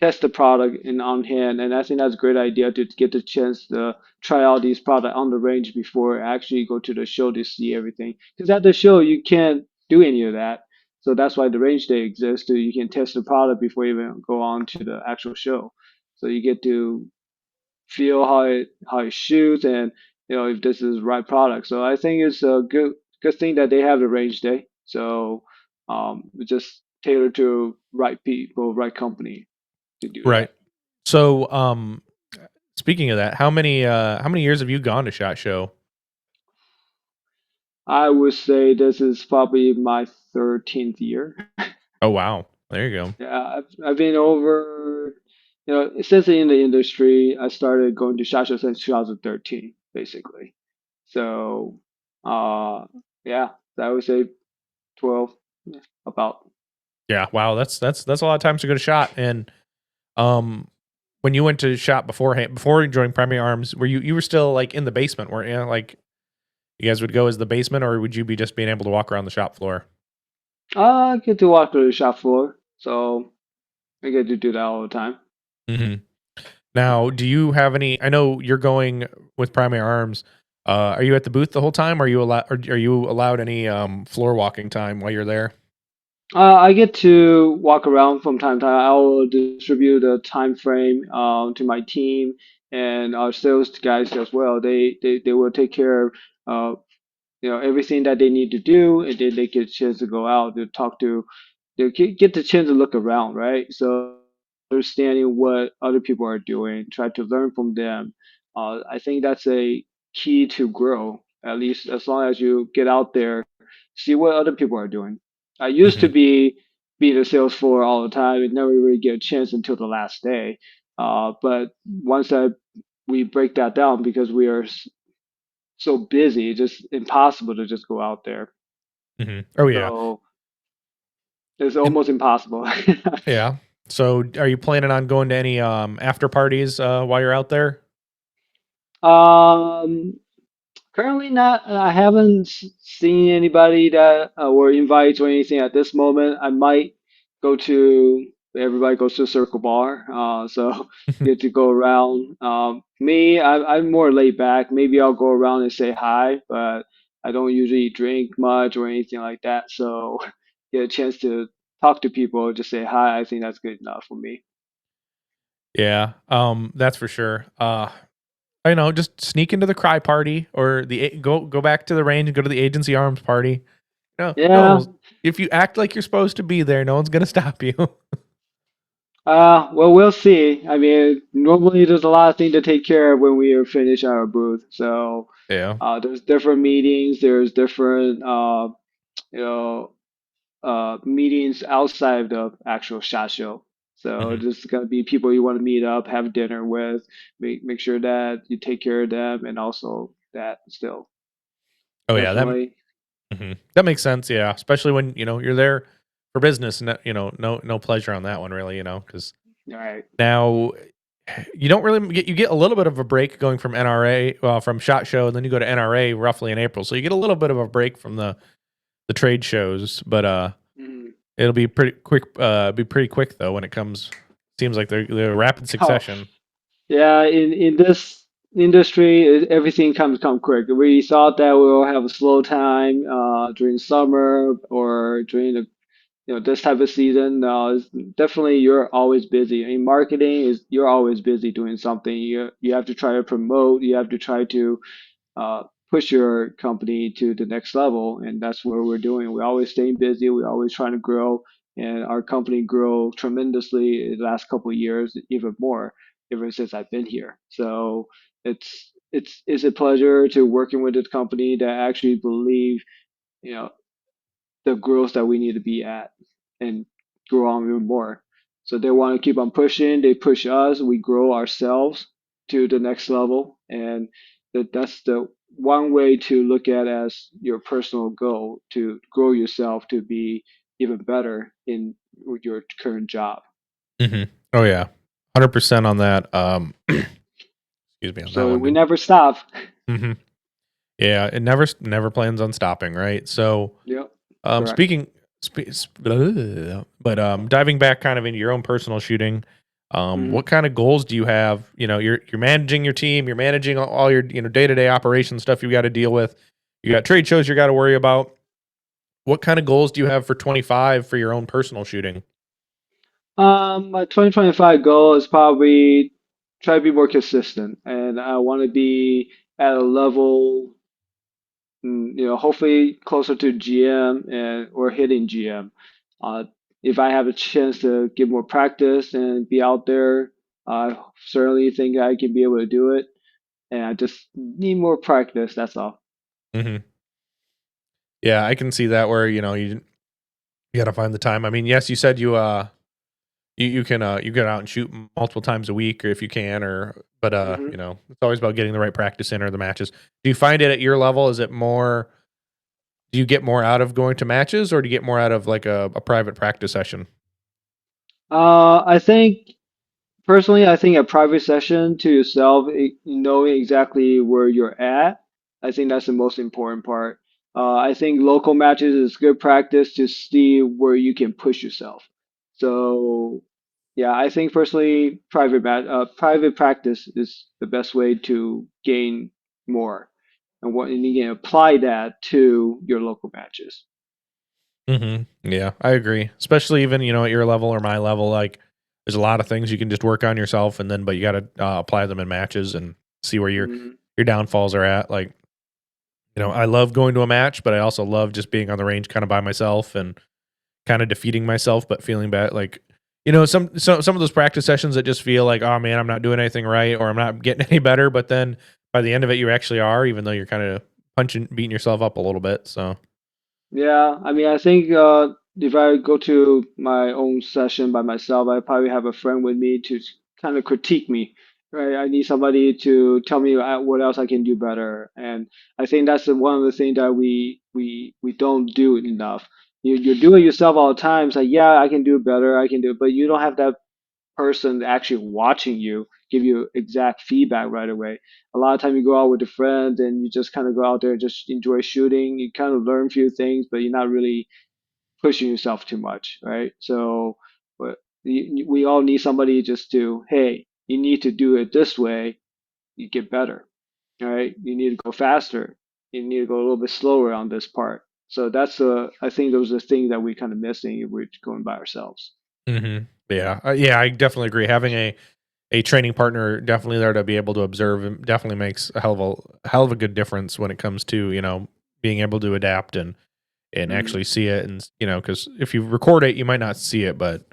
test the product in on hand, and I think that's a great idea to get the chance to try out these products on the range before actually go to the show to see everything. Because at the show you can't do any of that, so that's why the range day exists. So you can test the product before you even go on to the actual show. So you get to feel how it shoots, and if this is the right product. So I think it's a good thing that they have the range day. So just tailor to right people, right company to do Right. that. So, speaking of that, how many years have you gone to Shot Show? I would say this is probably my 13th year. Oh wow, there you go. Yeah, I've been over, since in the industry, I started going to SHOT Show since 2013, basically. So, uh, yeah, I would say 12, yeah, about. Yeah, wow, that's a lot of times to go to Shot. And um, when you went to Shot beforehand, before you joined Premier Arms, were you were still like in the basement, weren't you? Like you guys would go as the basement, or would you be just being able to walk around the shop floor? I get to walk to the shop floor, so I get to do that all the time. Hmm. Now, do you have any? I know you're going with Primary Arms. Are you at the booth the whole time? Are you allowed any floor walking time while you're there? I get to walk around from time to time. I will distribute a time frame to my team and our sales guys as well. They will take care of everything that they need to do, and then they get a chance to go out to talk to. They get the chance to look around, right? So understanding what other people are doing, try to learn from them. I think that's a key to grow. At least as long as you get out there, see what other people are doing. I used to Hmm. be the sales floor all the time and never really get a chance until the last day. But once I we break that down because we are so busy, it's just impossible to just go out there. Oh yeah. So it's And almost impossible. yeah. So are you planning on going to any after parties while you're out there? um, Currently not. I haven't seen anybody that were invites or anything at this moment. I might go to everybody goes to Circle Bar, so get to go around. Me, I'm more laid back. Maybe I'll go around and say hi, but I don't usually drink much or anything like that. So get a chance to talk to people, just say hi. I think that's good enough for me. Yeah. That's for sure. I know, just sneak into the cry party or go back to the range and go to the agency arms party. No, no one Yeah. will, if you act like you're supposed to be there, no one's gonna stop you. Well, we'll see. I mean, normally there's a lot of things to take care of when we are finished our booth. So, Yeah. there's different meetings. There's different, you know, meetings outside of the actual shot show. So Hmm. there's gonna be people you want to meet up, have dinner with, make sure that you take care of them, and also that still Oh yeah, definitely. that makes sense. Yeah, especially when you're there for business, and no pleasure on that one really. Because All right. now you don't really you get a little bit of a break going from NRA, from Shot Show, and then you go to NRA roughly in April, so you get a little bit of a break from the trade shows, but Mhm. it'll be pretty quick. Be pretty quick though when it comes. Seems like they're rapid Oh, succession. yeah, in this industry, everything come quick. We thought that we'll have a slow time during summer or during the this type of season. It's definitely you're always busy. In marketing, is you're always busy doing something. You have to try to promote. You have to try to uh, push your company to the next level, and that's what we're doing. We're always staying busy. We're always trying to grow, and our company grew tremendously in the last couple of years, even more ever since I've been here. So it's a pleasure to working with a company that actually believe you know the growth that we need to be at and grow on even more. So they want to keep on pushing. They push us. We grow ourselves to the next level, and that's the one way to look at as your personal goal to grow yourself to be even better in your current job. Hmm. Oh yeah, 100% on that. Excuse me on that So one, we dude. never stop. Hmm. Yeah, it never plans on stopping, right? So, Yep, correct. speaking, but diving back kind of into your own personal shooting, Mhm. what kind of goals do you have? You're managing your team, you're managing all your day to day operation stuff you got to deal with. You got trade shows you got to worry about. What kind of goals do you have for 25 for your own personal shooting? My 2025 goal is probably try to be more consistent, and I want to be at a level, hopefully closer to GM and or hitting GM. Uh, if I have a chance to get more practice and be out there, I certainly think I can be able to do it. And I just need more practice. That's all. Hmm. Yeah, I can see that where you got to find the time. I mean, yes, you said you can you get out and shoot multiple times a week or if you can, or but Hmm. it's always about getting the right practice in or the matches. Do you find it at your level? Is it more? Do you get more out of going to matches, or do you get more out of like a private practice session? I think personally, I think a private session to yourself, knowing exactly where you're at, I think that's the most important part. I think local matches is good practice to see where you can push yourself. So, yeah, I think personally, private practice is the best way to gain more, and you can apply that to your local matches. Hmm. Yeah, I agree. Especially even at your level or my level, like there's a lot of things you can just work on yourself, and then but you got to apply them in matches and see where Hmm. your downfalls are at. Like I love going to a match, but I also love just being on the range kind of by myself and kind of defeating myself, but feeling bad. Like, some of those practice sessions that just feel like, oh man, I'm not doing anything right, or I'm not getting any better. But then by the end of it, you actually are, even though you're kind of beating yourself up a little bit. So, Yeah, I mean, I think if I go to my own session by myself, I probably have a friend with me to kind of critique me right? I need somebody to tell me what else I can do better. And I think that's one of the things that we don't do enough. You do it yourself all the time. It's like, yeah, I can do better, I can do it, but you don't have that person actually watching you give you exact feedback right away. A lot of time you go out with a friend and you just kind of go out there and just enjoy shooting. You kind of learn a few things, but you're not really pushing yourself too much, right? So, but we all need somebody just to, hey, you need to do it this way. You get better, right? You need to go faster. You need to go a little bit slower on this part. So I think those are the things that we kind of missing if we're going by ourselves. Yeah, yeah, I definitely agree. Having a training partner definitely there to be able to observe definitely makes a hell of a good difference when it comes to being able to adapt and Mm. actually see it, and because if you record it you might not see it, but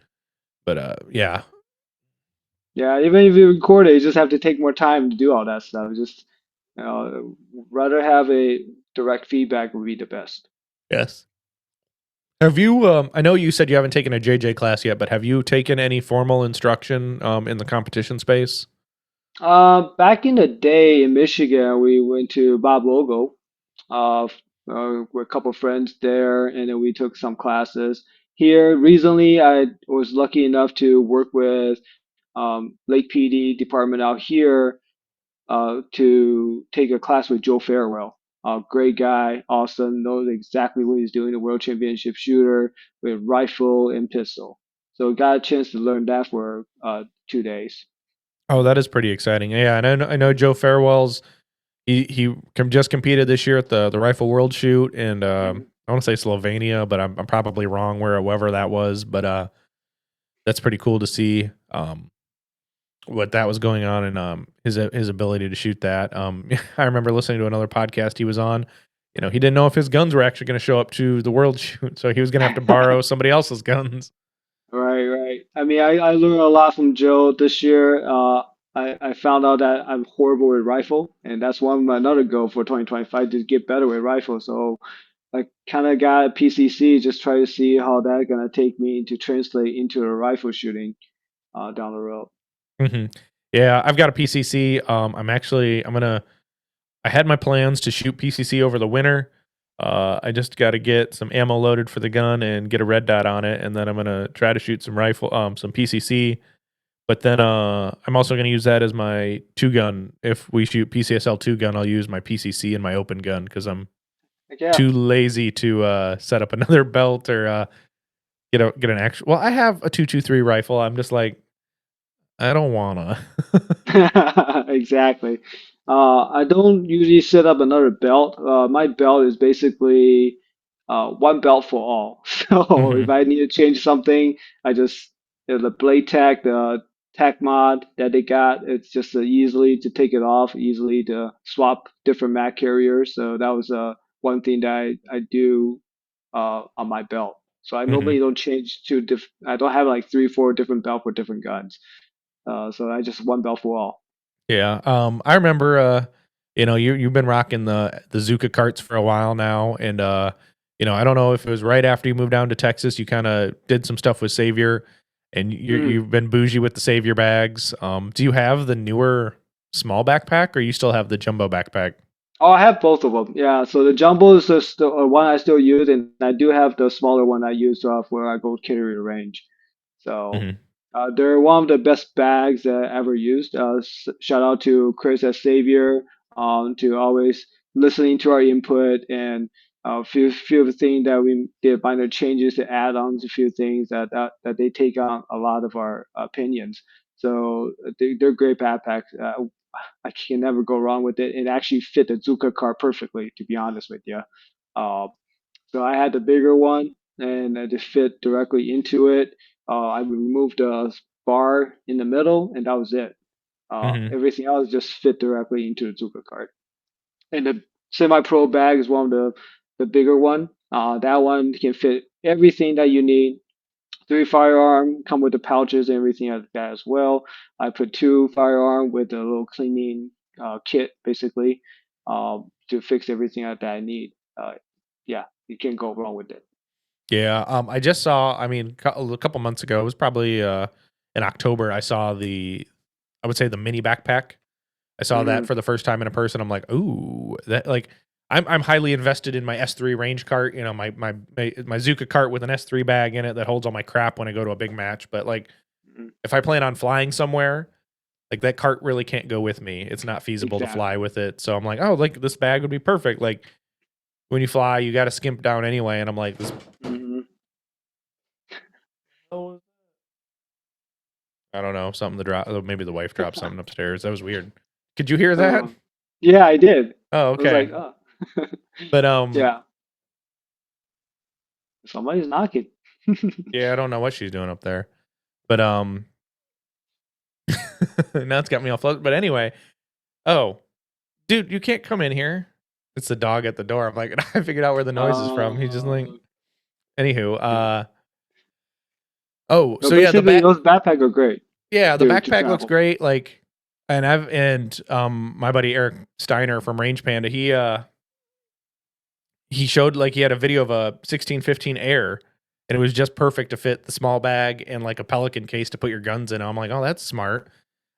yeah. Yeah, even if you record it, you just have to take more time to do all that stuff. Just rather have a direct feedback would be the best. Yes. Have you I know you said you haven't taken a JJ class yet, but have you taken any formal instruction in the competition space? Back in the day in Michigan, we went to Bob Logo. With a couple of friends there, and then we took some classes. Here recently, I was lucky enough to work with Lake PD department out here to take a class with Joe Farewell. Great guy, awesome, knows exactly what he's doing, a world championship shooter with rifle and pistol. So got a chance to learn that for 2 days. Oh, that is pretty exciting. Yeah, and I know Joe Farewell's just competed this year at the Rifle World Shoot, and Mhm. I want to say Slovenia, but I'm probably wrong wherever that was. But that's pretty cool to see what that was going on, and his ability to shoot that. I remember listening to another podcast he was on. He didn't know if his guns were actually going to show up to the World Shoot, so he was going to have to borrow somebody else's guns. Right, right. I mean, I learned a lot from Joe this year. I found out that I'm horrible with rifle, and that's another goal for 2025 to get better with rifle. So I kind of got a PCC, just try to see how that's gonna take me to translate into a rifle shooting down the road. hmm Yeah, I've got a PCC. I had my plans to shoot PCC over the winter. I just got to get some ammo loaded for the gun and get a red dot on it, and then I'm gonna try to shoot some PCC. But then I'm also gonna use that as my two gun. If we shoot PCSL two gun, I'll use my PCC and my open gun because I'm Like, yeah. too lazy to set up another belt or get an actual. Well, I have a 223 rifle. I'm just like I don't wanna. Exactly. I don't usually set up another belt. My belt is basically one belt for all. So if hmm I need to change something, I just the blade tack, the tack mod that they got, it's just easily to take it off, easily to swap different mag carriers. So that was one thing that I do on my belt. So I hmm normally don't change to I don't have like three, four different belt for different guns. So I just one belt for all. Yeah. I remember you've been rocking the Zuka carts for a while now, and I don't know if it was right after you moved down to Texas, you kind of did some stuff with Savior, and Mm. you've been bougie with the Savior bags. Do you have the newer small backpack, or you still have the jumbo backpack? Oh, I have both of them. Yeah, so the jumbo is the one I still use, and I do have the smaller one I use for I go carry the range. So hmm they're one of the best bags that I ever used. Shout out to Chris as Savior, to always listening to our input and few of the things that we did minor changes to add-ons, a few things that they take on a lot of our opinions. So they're great backpacks. I can never go wrong with it. It actually fit the Zuka car perfectly, to be honest with you. Uh, so I had the bigger one, and it just fit directly into it. I removed the bar in the middle, and that was it. hmm Everything else just fit directly into the Zuka cart. And the semi-pro bag is one of the bigger one. That one can fit everything that you need. Three firearm come with the pouches and everything like that as well. I put two firearm with a little cleaning kit basically to fix everything that I need. Yeah, you can't go wrong with it. Yeah. I just saw. I mean, a couple months ago, it was probably in October. I saw would say the mini backpack. I saw that for the first time in a person. I'm like, ooh, that like I'm highly invested in my S3 range cart. You know, my Zuka cart with an S3 bag in it that holds all my crap when I go to a big match. But like, if I plan on flying somewhere, like that cart really can't go with me. It's not feasible to fly Exactly. with it. So I'm like, oh, like this bag would be perfect. Like when you fly, you got to skimp down anyway. And I'm like, this. Hmm. I don't know, something to drop. Maybe the wife dropped something upstairs. That was weird. Could you hear that? Yeah, I did. Oh, I was okay. like, oh. But Yeah, somebody's knocking. yeah, I don't know what she's doing up there. But now it's got me all flustered. But anyway, oh, dude, you can't come in here. It's the dog at the door. I'm like, I figured out where the noise is from. He's just like, anywho, oh, No, so yeah, basically those backpacks are great the to backpack looks travel. great. Like, and my buddy Eric Steiner from Range Panda, he showed like he had a video of a 1615 Air, and it was just perfect to fit the small bag and like a Pelican case to put your guns in. I'm like, oh, that's smart.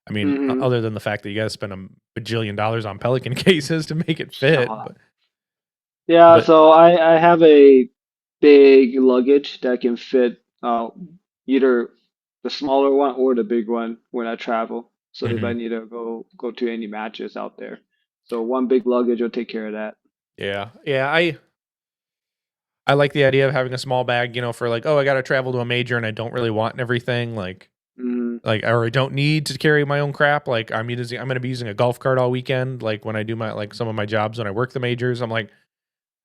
I mean, Hmm. other than the fact that you got to spend a bajillion dollars on Pelican cases to make it fit, Yeah, but so I have a big luggage that can fit either the smaller one or the big one when I travel. So if I mhm. need to go to any matches out there, so one big luggage will take care of that. Yeah, I like the idea of having a small bag, you know, for like, oh, I got to travel to a major and I don't really want everything, Hmm. or I don't need to carry my own crap. Like I'm going to be using a golf cart all weekend. Like when I do my some of my jobs when I work the majors, I'm like,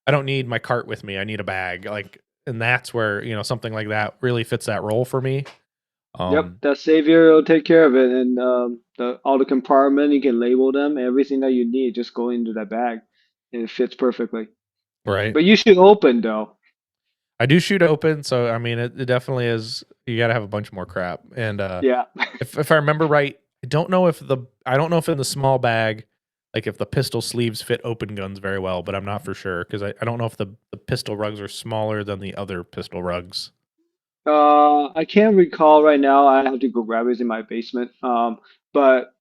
I don't need my cart with me. I need a bag. Like, and that's where, you know, something like that really fits that role for me. Yep, Um, that Savior will take care of it, and all the compartment you can label them, everything that you need, just go into that bag, and it fits perfectly. right. But you should open though. I do shoot open. So, I mean, it definitely is, you got to have a bunch more crap. And, Yeah. if I remember right, I don't know if in the small bag, like if the pistol sleeves fit open guns very well, but I'm not for sure. Cause I don't know if the pistol rugs are smaller than the other pistol rugs. I can't recall right now. I have to go grab it in my basement. But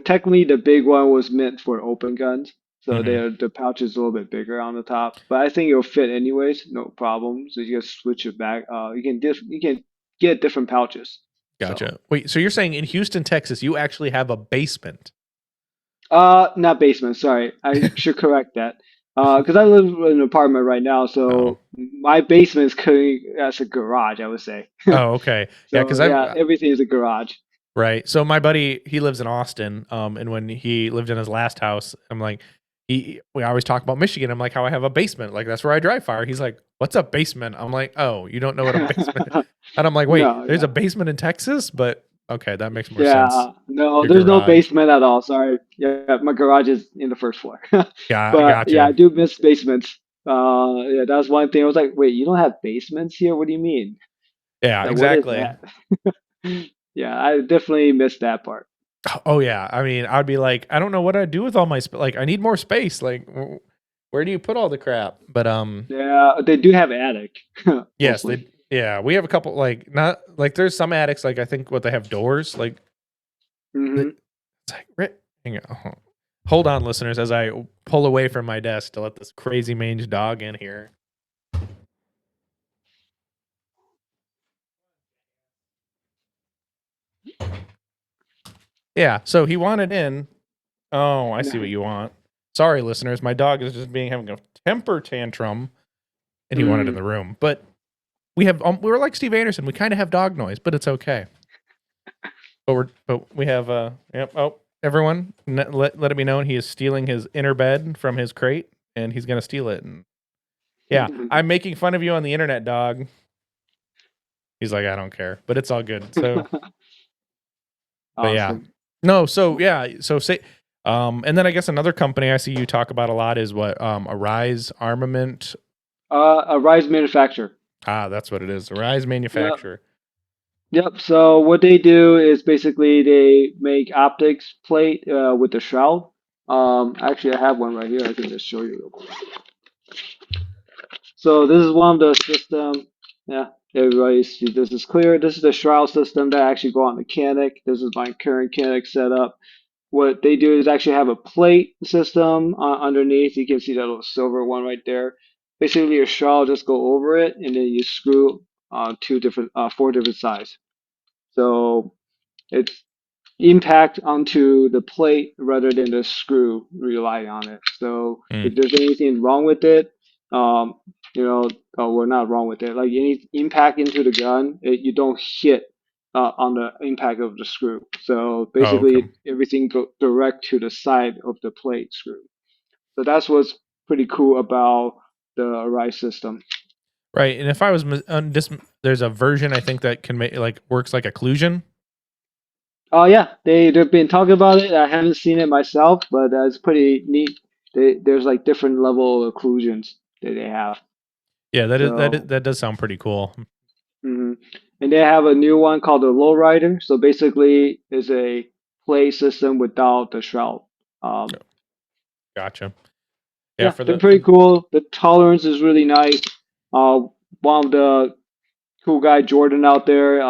technically the big one was meant for open guns, so Hmm. the pouch is a little bit bigger on the top. But I think it'll fit anyways, no problem. So you just switch it back. You can get different pouches. So Gotcha. Wait, so you're saying in Houston, Texas, you actually have a basement? not basement. Sorry, I should correct that. Because I live in an apartment right now, Oh. so my basement is currently as a garage, I would say. Oh, okay. Yeah, So because yeah, everything is a garage. right. So my buddy, he lives in Austin. And when he lived in his last house, I'm like, we always talk about Michigan. I'm like, how I have a basement. Like that's where I dry fire. He's like, what's a basement? I'm like, oh, you don't know what a basement. And I'm like, wait, No, there's a yeah. basement in Texas, but okay, that makes more sense. Yeah, no, Your there's no garage. basement at all. Sorry. Yeah, my garage is in the first floor. But yeah, I Gotcha. do miss basements. Yeah, that's one thing. I was like, wait, you don't have basements here? What do you mean? Yeah, Like, what is exactly. that? Yeah, I definitely miss that part. Oh yeah. I mean, I'd be like, I don't know what I'd do with all my like. I need more space. Like, where do you put all the crap? But Yeah, they do have attic, yes, mostly. we have a couple like not like there's some attics like I think what they have doors like Hmm. it's like hang on. Hold on, listeners, as I pull away from my desk to let this crazy mange dog in here. Yeah, so he wanted in. Oh, I see what you want. Sorry, listeners, my dog is just being having a temper tantrum, and he wanted in Mm. the room. But we were like Steve Anderson. We kind of have dog noise, but it's okay. But we have yep. Oh, everyone, let it be known he is stealing his inner bed from his crate, and he's gonna steal it. And yeah, I'm making fun of you on the internet, dog. He's like, I don't care, but it's all good. So, but yeah, Awesome. no. So yeah, so say, and then I guess another company I see you talk about a lot is what Arise Armament. A rise manufacturer. Ah, that's what it is. Arise Yep. Manufacturer. Yep. So what they do is basically they make optics plate with the shroud. Actually, I have one right here. I can just show you real quick. So this is one of the system. Yeah. Everybody see this is clear. This is the shroud system that actually go on the Canic. This is my current Canic setup. What they do is actually have a plate system underneath. You can see that little silver one right there. Basically, your straw just go over it, and then you screw four different sides. So it's impact onto the plate rather than the screw relying on it. So Mm. if there's anything wrong with it, um, you know, well, not wrong with it. Like any impact into the gun, you don't hit on the impact of the screw. So Oh, okay. basically, everything go direct to the side of the plate screw. So that's what's pretty cool about the Arise system. Right. And if I was there's a version I think that can make like works like occlusion. Oh yeah, they've been talking about it. I haven't seen it myself, but it's pretty neat. There's like different level of occlusions that they have. Yeah, So, that does sound pretty cool. mhm. And they have a new one called the Lowrider. So basically, it's a play system without the shroud. Um, Gotcha. Yeah, yeah, for they're the pretty cool. The tolerance is really nice. One of the cool guy Jordan out there,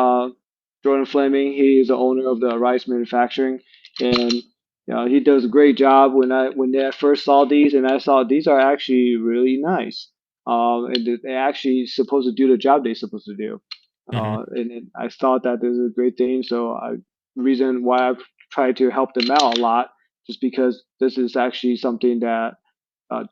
Jordan Fleming. He's the owner of the Rice Manufacturing, and he does a great job. When I first saw these, and I saw these are actually really nice, and they actually supposed to do the job they're supposed to do. Mhm. And I thought that this is a great thing. So reason why I've tried to help them out a lot, just because this is actually something that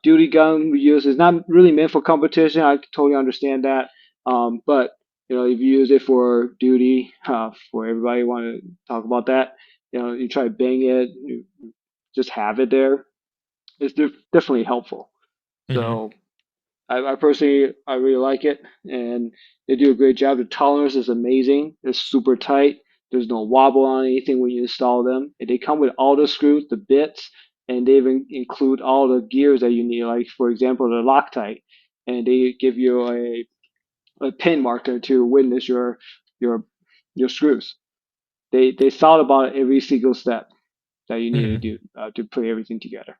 duty gun we use is not really meant for competition. I totally understand that. But if you use it for duty, for everybody want to talk about that, you try to bang it, you just have it there. It's definitely helpful. Mhm. So I personally I really like it, and they do a great job. The tolerance is amazing. It's super tight. There's no wobble on anything when you install them. And they come with all the screws, the bits, and they even include all the gears that you need. Like for example, the Loctite, and they give you a pin marker to witness your your screws. They thought about every single step that you need to Mhm. do to put everything together.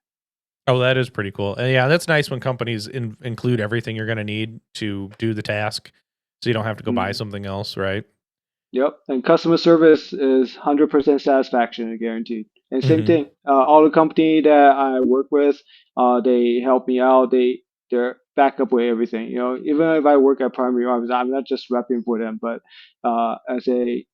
Oh, that is pretty cool. And yeah, that's nice when companies include everything you're going to need to do the task, so you don't have to go buy Mhm. something else, right? Yep, and customer service is 100% satisfaction guaranteed. And same Mhm. thing, all the company that I work with, they help me out. They're back up with everything. Even if I work at Primary Arms, I'm not just repping for them, but as a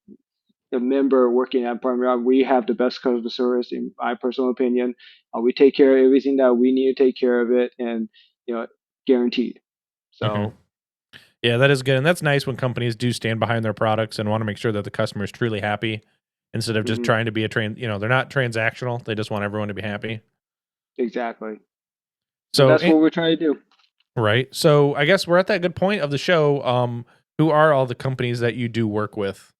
member working at Primary Arms, we have the best customer service in my personal opinion. We take care of everything that we need to take care of it, and you know, guaranteed. Mhm. So. Yeah, that is good, and that's nice when companies do stand behind their products and want to make sure that the customer is truly happy instead of just Mhm, trying to be they're not transactional. They just want everyone to be happy. exactly, and So, that's what we're trying to do. right. So, I guess we're at that good point of the show. Who are all the companies that you do work with?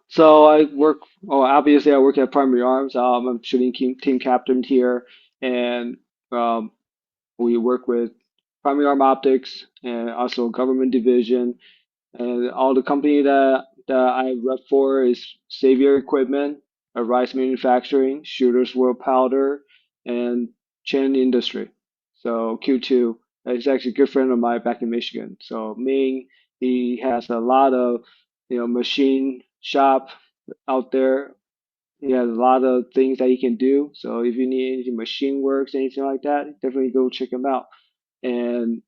So I work. Well, obviously, I work at Primary Arms. I'm shooting team captain here, and um, we work with Primary Arm Optics and also government division. And all the company that I rep for is Savior Equipment, Rice Manufacturing, Shooters World Powder, and Chen Industry. So Q2 is actually a good friend of mine back in Michigan. So Ming, he has a lot of machine shop out there. He has a lot of things that he can do. So if you need anything machine works, anything like that, definitely go check him out. And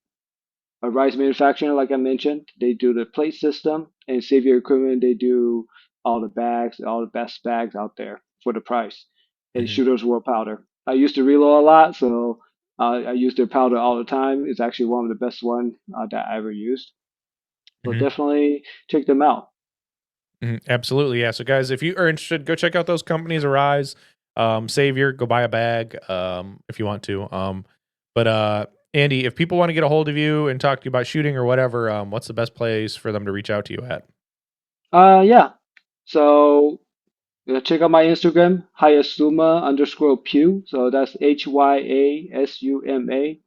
a rice manufacturer, like I mentioned, they do the plate system, and Savior Equipment, they do all the bags, all the best bags out there for the price. And Hmm. Shooters World Powder. I used to reload a lot, so I use their powder all the time. It's actually one of the best one that I ever used. So Hmm. definitely check them out. Absolutely, yeah. So, guys, if you are interested, go check out those companies. Arise, Savior, go buy a bag if you want to. But Andy, if people want to get a hold of you and talk to you about shooting or whatever, what's the best place for them to reach out to you at? Yeah. So check out my Instagram, Hyasuma_Pew. So that's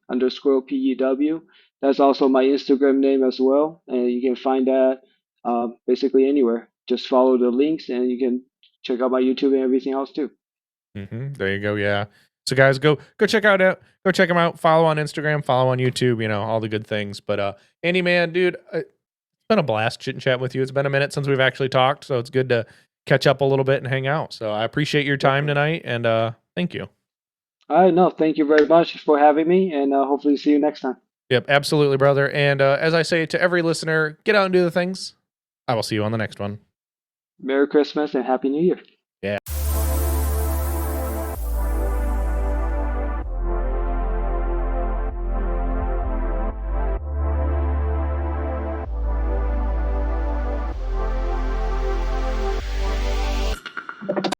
HYASUMA_PEW. That's also my Instagram name as well. And you can find that basically anywhere. Just follow the links and you can check out my YouTube and everything else too. There you go. Yeah. So, guys, go check go check them out. Follow on Instagram, follow on YouTube. All the good things. But Andy, man, dude, been a blast chit and chat with you. It's been a minute since we've actually talked, so it's good to catch up a little bit and hang out. So I appreciate your time tonight, and thank you. All right, no, thank you very much for having me, and hopefully see you next time. Yep, absolutely, brother. And as I say to every listener, get out and do the things. I will see you on the next one. Merry Christmas and Happy New Year.